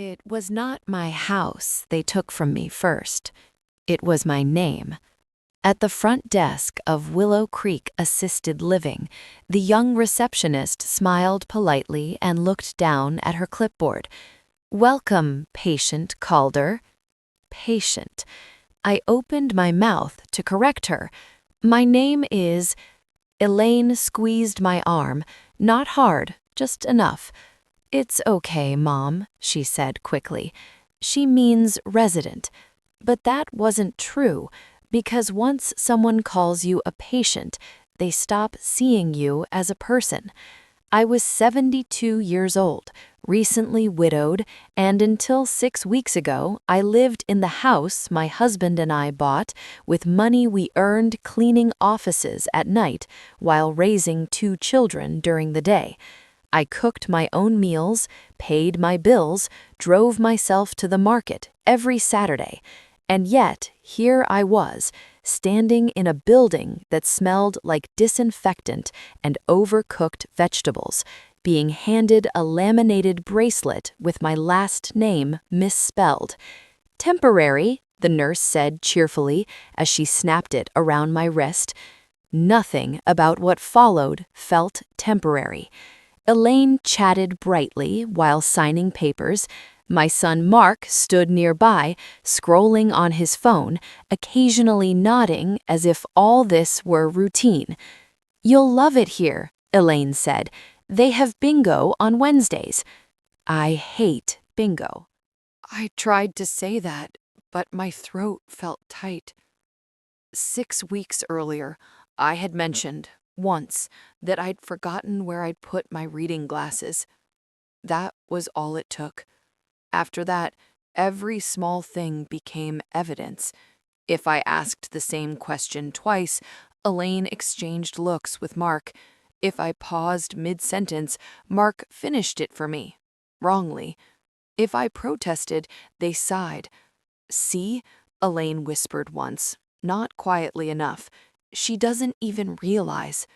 It was not my house they took from me first. It was my name. At the front desk of Willow Creek Assisted Living, the young receptionist smiled politely and looked down at her clipboard. "Welcome, patient Calder." Patient. I opened my mouth to correct her. "My name is—" Elaine squeezed my arm, not hard, just enough. "It's okay, Mom," she said quickly. "She means resident." But that wasn't true, because once someone calls you a patient, they stop seeing you as a person. I was 72 years old, recently widowed, and until 6 weeks ago, I lived in the house my husband and I bought with money we earned cleaning offices at night while raising 2 children during the day. I cooked my own meals, paid my bills, drove myself to the market every Saturday. And yet, here I was, standing in a building that smelled like disinfectant and overcooked vegetables, being handed a laminated bracelet with my last name misspelled. "Temporary," the nurse said cheerfully as she snapped it around my wrist. Nothing about what followed felt temporary. Elaine chatted brightly while signing papers. My son Mark stood nearby, scrolling on his phone, occasionally nodding as if all this were routine. "You'll love it here," Elaine said. "They have bingo on Wednesdays." I hate bingo. I tried to say that, but my throat felt tight. 6 weeks earlier, I had mentioned, once, that I'd forgotten where I'd put my reading glasses. That was all it took. After that, every small thing became evidence. If I asked the same question twice, Elaine exchanged looks with Mark. If I paused mid-sentence, Mark finished it for me, wrongly. If I protested, they sighed. "See?" Elaine whispered once, not quietly enough. "She doesn't even realize."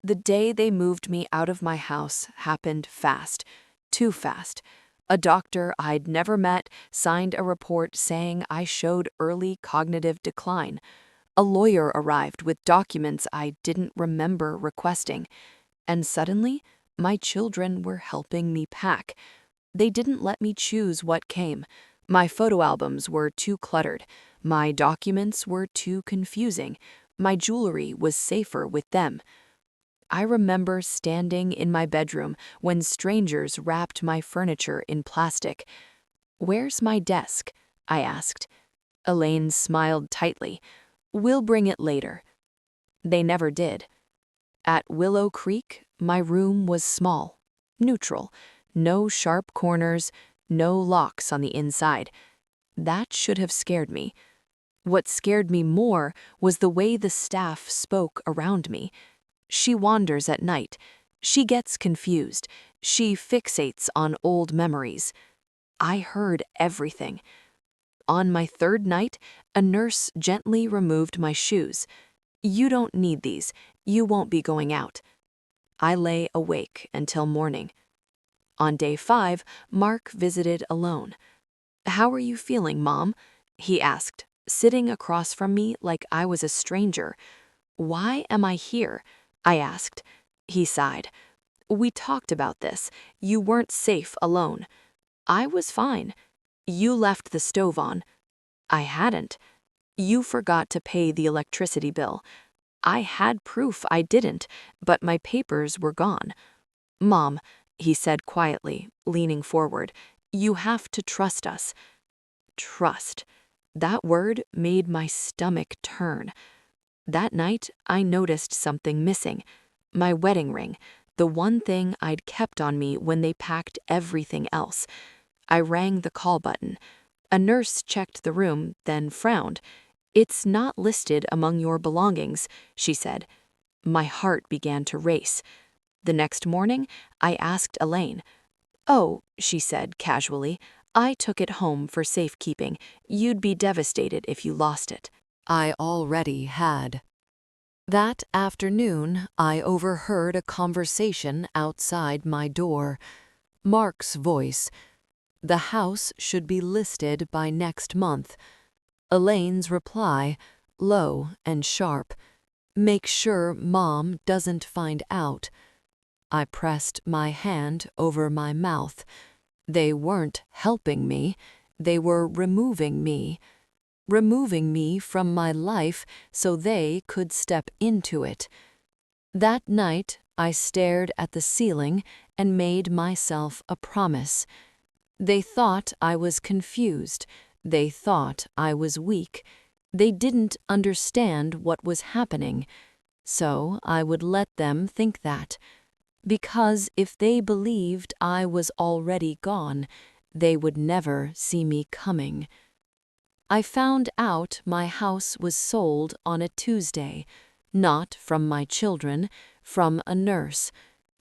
The day they moved me out of my house happened fast, too fast. A doctor I'd never met signed a report saying I showed early cognitive decline. A lawyer arrived with documents I didn't remember requesting. And suddenly, my children were helping me pack. They didn't let me choose what came. My photo albums were too cluttered. My documents were too confusing. My jewelry was safer with them. I remember standing in my bedroom when strangers wrapped my furniture in plastic. "Where's my desk?" I asked. Elaine smiled tightly. "We'll bring it later." They never did. At Willow Creek, my room was small, neutral, no sharp corners, no locks on the inside. That should have scared me. What scared me more was the way the staff spoke around me. "She wanders at night. She gets confused. She fixates on old memories." I heard everything. On my 3rd night, a nurse gently removed my shoes. "You don't need these. You won't be going out." I lay awake until morning. On day 5, Mark visited alone. "How are you feeling, Mom?" he asked, sitting across from me like I was a stranger. "Why am I here?" I asked. He sighed. "We talked about this. You weren't safe alone." "I was fine." "You left the stove on." "I hadn't." "You forgot to pay the electricity bill." "I had proof I didn't, but my papers were gone." "Mom," he said quietly, leaning forward, "you have to trust us." Trust. That word made my stomach turn. That night, I noticed something missing. My wedding ring, the one thing I'd kept on me when they packed everything else. I rang the call button. A nurse checked the room, then frowned. "It's not listed among your belongings," she said. My heart began to race. The next morning, I asked Elaine. "Oh," she said casually, "I took it home for safekeeping. You'd be devastated if you lost it." I already had. That afternoon, I overheard a conversation outside my door. Mark's voice. The house should be listed by next month. Elaine's reply, low and sharp. Make sure Mom doesn't find out. I pressed my hand over my mouth. They weren't helping me. They were removing me from my life so they could step into it. That night, I stared at the ceiling and made myself a promise. They thought I was confused. They thought I was weak. They didn't understand what was happening. So I would let them think that. Because if they believed I was already gone, they would never see me coming. I found out my house was sold on a Tuesday, not from my children, from a nurse.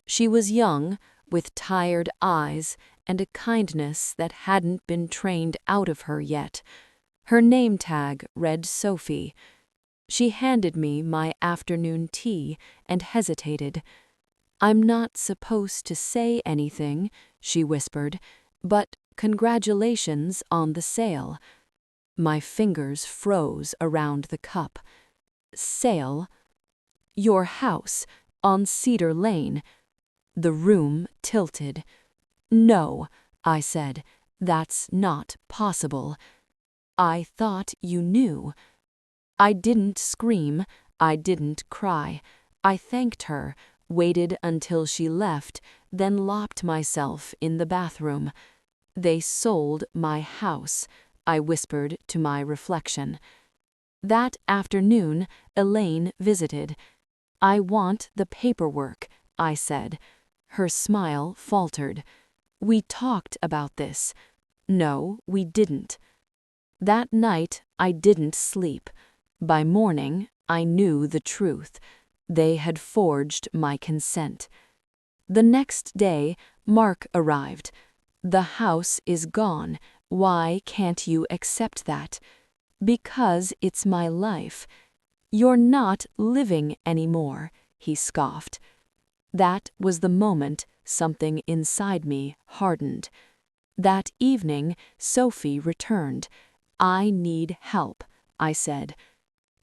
She was young, with tired eyes and a kindness that hadn't been trained out of her yet. Her name tag read Sophie. She handed me my afternoon tea and hesitated. I'm not supposed to say anything, she whispered, but congratulations on the sale. My fingers froze around the cup. Sale? Your house, on Cedar Lane. The room tilted. No, I said, that's not possible. I thought you knew. I didn't scream. I didn't cry. I thanked her, waited until she left, then locked myself in the bathroom. They sold my house, I whispered to my reflection. That afternoon, Elaine visited. I want the paperwork, I said. Her smile faltered. We talked about this. No, we didn't. That night, I didn't sleep. By morning, I knew the truth. They had forged my consent. The next day, Mark arrived. The house is gone. Why can't you accept that? Because it's my life. You're not living anymore, he scoffed. That was the moment something inside me hardened. That evening, Sophie returned. I need help, I said.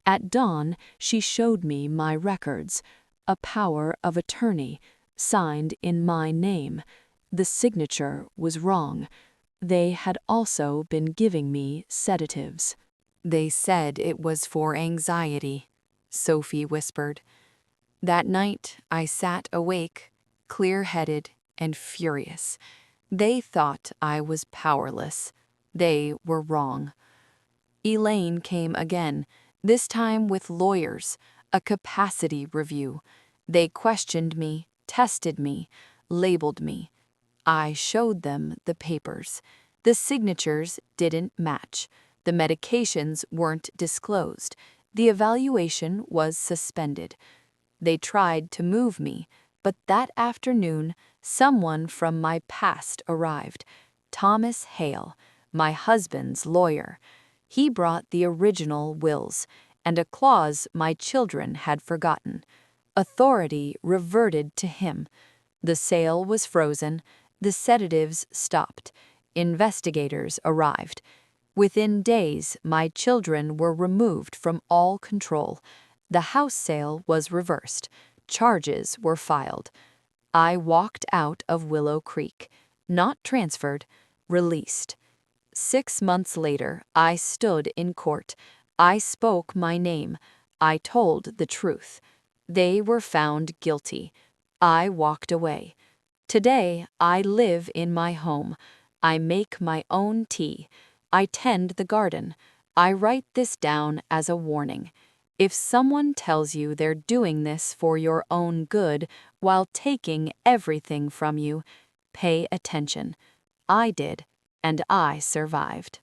At dawn, she showed me my records, a power of attorney, signed in my name. The signature was wrong. They had also been giving me sedatives. They said it was for anxiety, Sophie whispered. That night, I sat awake, clear-headed and furious. They thought I was powerless. They were wrong. Elaine came again, this time with lawyers, a capacity review. They questioned me, tested me, labeled me. I showed them the papers. The signatures didn't match. The medications weren't disclosed. The evaluation was suspended. They tried to move me, but that afternoon, someone from my past arrived. Thomas Hale, my husband's lawyer. He brought the original wills and a clause my children had forgotten. Authority reverted to him. The sale was frozen. The sedatives stopped. Investigators arrived. Within days, my children were removed from all control. The house sale was reversed. Charges were filed. I walked out of Willow Creek, not transferred, released. 6 months later, I stood in court. I spoke my name. I told the truth. They were found guilty. I walked away. Today, I live in my home. I make my own tea. I tend the garden. I write this down as a warning. If someone tells you they're doing this for your own good while taking everything from you, pay attention. I did, and I survived.